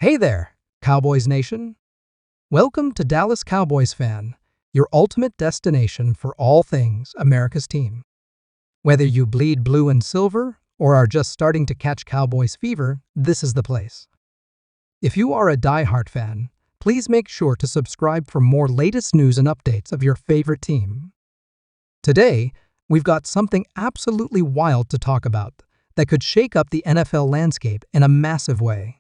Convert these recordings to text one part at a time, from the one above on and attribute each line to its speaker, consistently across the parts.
Speaker 1: Hey there, Cowboys Nation. Welcome to Dallas Cowboys Fan, your ultimate destination for all things America's team. Whether you bleed blue and silver or are just starting to catch Cowboys fever, this is the place. If you are a diehard fan, please make sure to subscribe for more latest news and updates of your favorite team. Today, we've got something absolutely wild to talk about that could shake up the NFL landscape in a massive way.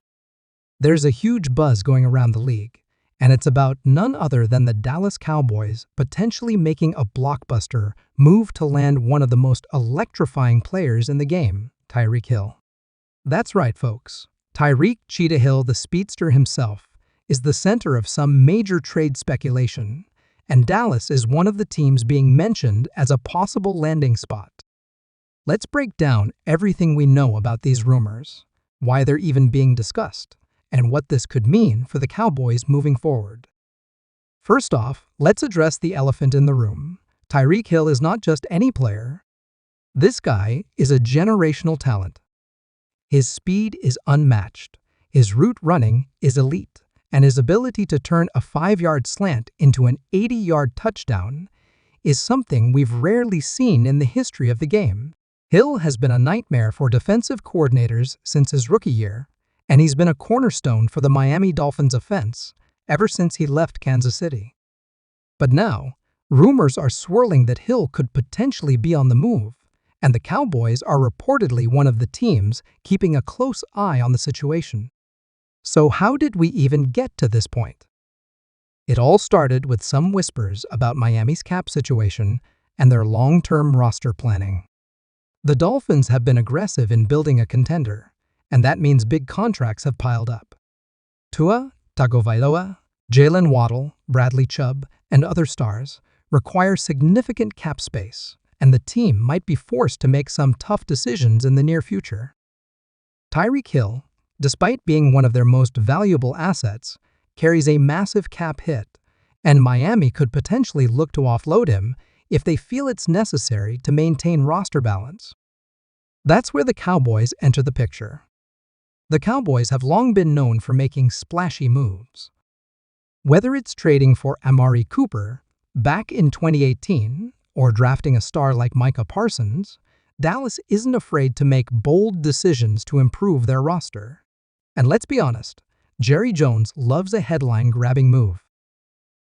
Speaker 1: There's a huge buzz going around the league, and it's about none other than the Dallas Cowboys potentially making a blockbuster move to land one of the most electrifying players in the game, Tyreek Hill. That's right, folks. Tyreek Cheetah Hill, the speedster himself, is the center of some major trade speculation, and Dallas is one of the teams being mentioned as a possible landing spot. Let's break down everything we know about these rumors, why they're even being discussed, and what this could mean for the Cowboys moving forward. First off, let's address the elephant in the room. Tyreek Hill is not just any player. This guy is a generational talent. His speed is unmatched, his route running is elite, and his ability to turn a 5-yard slant into an 80-yard touchdown is something we've rarely seen in the history of the game. Hill has been a nightmare for defensive coordinators since his rookie year, and he's been a cornerstone for the Miami Dolphins offense ever since he left Kansas City. But now, rumors are swirling that Hill could potentially be on the move, and the Cowboys are reportedly one of the teams keeping a close eye on the situation. So how did we even get to this point? It all started with some whispers about Miami's cap situation and their long-term roster planning. The Dolphins have been aggressive in building a contender, and that means big contracts have piled up. Tua Tagovailoa, Jalen Waddle, Bradley Chubb, and other stars require significant cap space, and the team might be forced to make some tough decisions in the near future. Tyreek Hill, despite being one of their most valuable assets, carries a massive cap hit, and Miami could potentially look to offload him if they feel it's necessary to maintain roster balance. That's where the Cowboys enter the picture. The Cowboys have long been known for making splashy moves. Whether it's trading for Amari Cooper back in 2018 or drafting a star like Micah Parsons, Dallas isn't afraid to make bold decisions to improve their roster. And let's be honest, Jerry Jones loves a headline-grabbing move.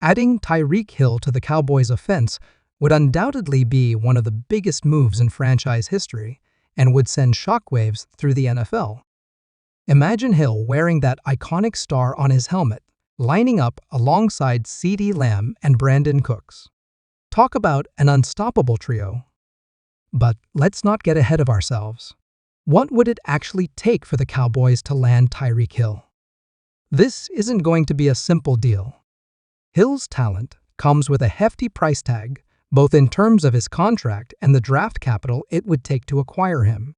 Speaker 1: Adding Tyreek Hill to the Cowboys' offense would undoubtedly be one of the biggest moves in franchise history and would send shockwaves through the NFL. Imagine Hill wearing that iconic star on his helmet, lining up alongside CeeDee Lamb and Brandon Cooks. Talk about an unstoppable trio. But let's not get ahead of ourselves. What would it actually take for the Cowboys to land Tyreek Hill? This isn't going to be a simple deal. Hill's talent comes with a hefty price tag, both in terms of his contract and the draft capital it would take to acquire him.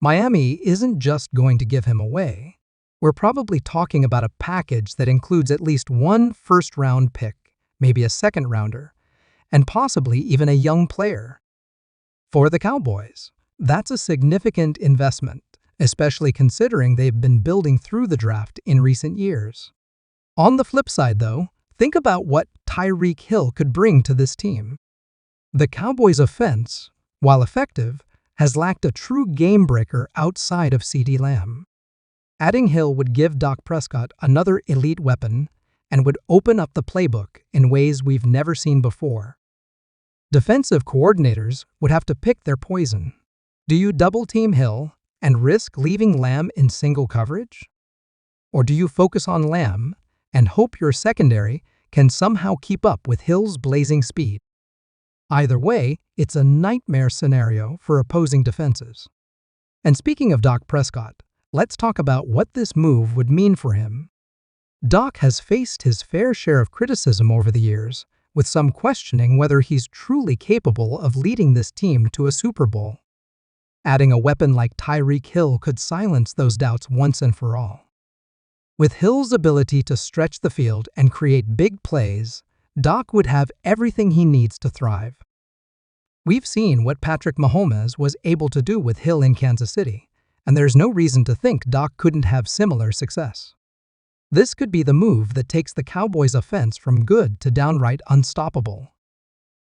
Speaker 1: Miami isn't just going to give him away. We're probably talking about a package that includes at least one first-round pick, maybe a second-rounder, and possibly even a young player. For the Cowboys, that's a significant investment, especially considering they've been building through the draft in recent years. On the flip side, though, think about what Tyreek Hill could bring to this team. The Cowboys' offense, while effective, has lacked a true game-breaker outside of CeeDee Lamb. Adding Hill would give Dak Prescott another elite weapon and would open up the playbook in ways we've never seen before. Defensive coordinators would have to pick their poison. Do you double-team Hill and risk leaving Lamb in single coverage? Or do you focus on Lamb and hope your secondary can somehow keep up with Hill's blazing speed? Either way, it's a nightmare scenario for opposing defenses. And speaking of Dak Prescott, let's talk about what this move would mean for him. Dak has faced his fair share of criticism over the years, with some questioning whether he's truly capable of leading this team to a Super Bowl. Adding a weapon like Tyreek Hill could silence those doubts once and for all. With Hill's ability to stretch the field and create big plays, Dak would have everything he needs to thrive. We've seen what Patrick Mahomes was able to do with Hill in Kansas City, and there's no reason to think Dak couldn't have similar success. This could be the move that takes the Cowboys' offense from good to downright unstoppable.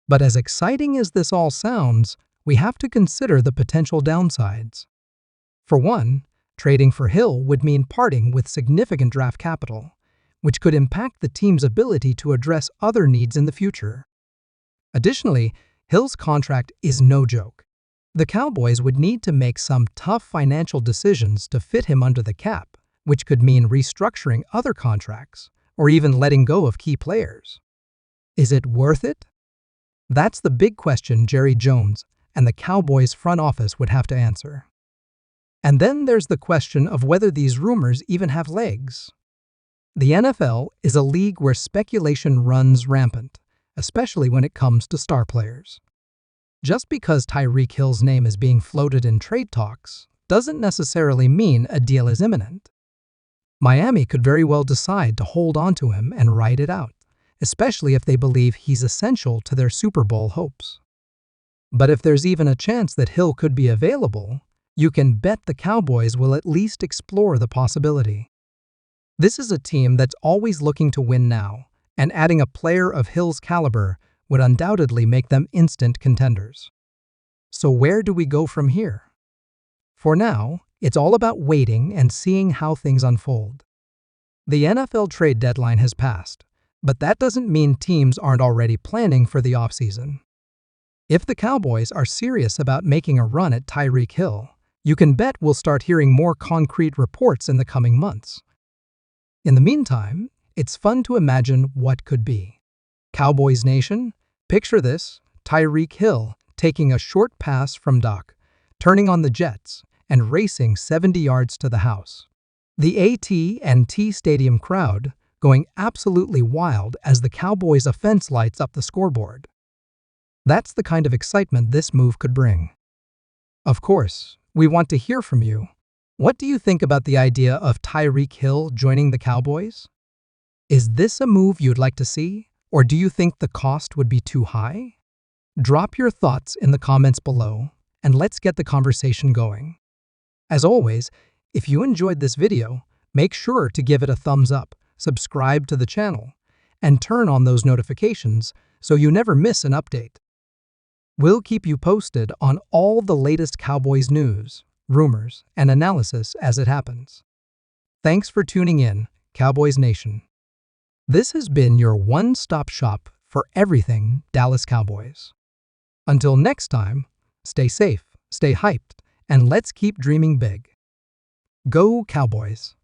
Speaker 1: But as exciting as this all sounds, we have to consider the potential downsides. For one, trading for Hill would mean parting with significant draft capital, which could impact the team's ability to address other needs in the future. Additionally, Hill's contract is no joke. The Cowboys would need to make some tough financial decisions to fit him under the cap, which could mean restructuring other contracts or even letting go of key players. Is it worth it? That's the big question Jerry Jones and the Cowboys front office would have to answer. And then there's the question of whether these rumors even have legs. The NFL is a league where speculation runs rampant, especially when it comes to star players. Just because Tyreek Hill's name is being floated in trade talks doesn't necessarily mean a deal is imminent. Miami could very well decide to hold on to him and ride it out, especially if they believe he's essential to their Super Bowl hopes. But if there's even a chance that Hill could be available, you can bet the Cowboys will at least explore the possibility. This is a team that's always looking to win now, and adding a player of Hill's caliber would undoubtedly make them instant contenders. So where do we go from here? For now, it's all about waiting and seeing how things unfold. The NFL trade deadline has passed, but that doesn't mean teams aren't already planning for the offseason. If the Cowboys are serious about making a run at Tyreek Hill, you can bet we'll start hearing more concrete reports in the coming months. In the meantime, it's fun to imagine what could be. Cowboys Nation, picture this: Tyreek Hill taking a short pass from Doc, turning on the jets, and racing 70 yards to the house. The AT&T Stadium crowd going absolutely wild as the Cowboys' offense lights up the scoreboard. That's the kind of excitement this move could bring. Of course, we want to hear from you. What do you think about the idea of Tyreek Hill joining the Cowboys? Is this a move you'd like to see, or do you think the cost would be too high? Drop your thoughts in the comments below, and let's get the conversation going. As always, if you enjoyed this video, make sure to give it a thumbs up, subscribe to the channel, and turn on those notifications so you never miss an update. We'll keep you posted on all the latest Cowboys news, rumors, and analysis as it happens. Thanks for tuning in, Cowboys Nation. This has been your one-stop shop for everything Dallas Cowboys. Until next time, stay safe, stay hyped, and let's keep dreaming big. Go Cowboys!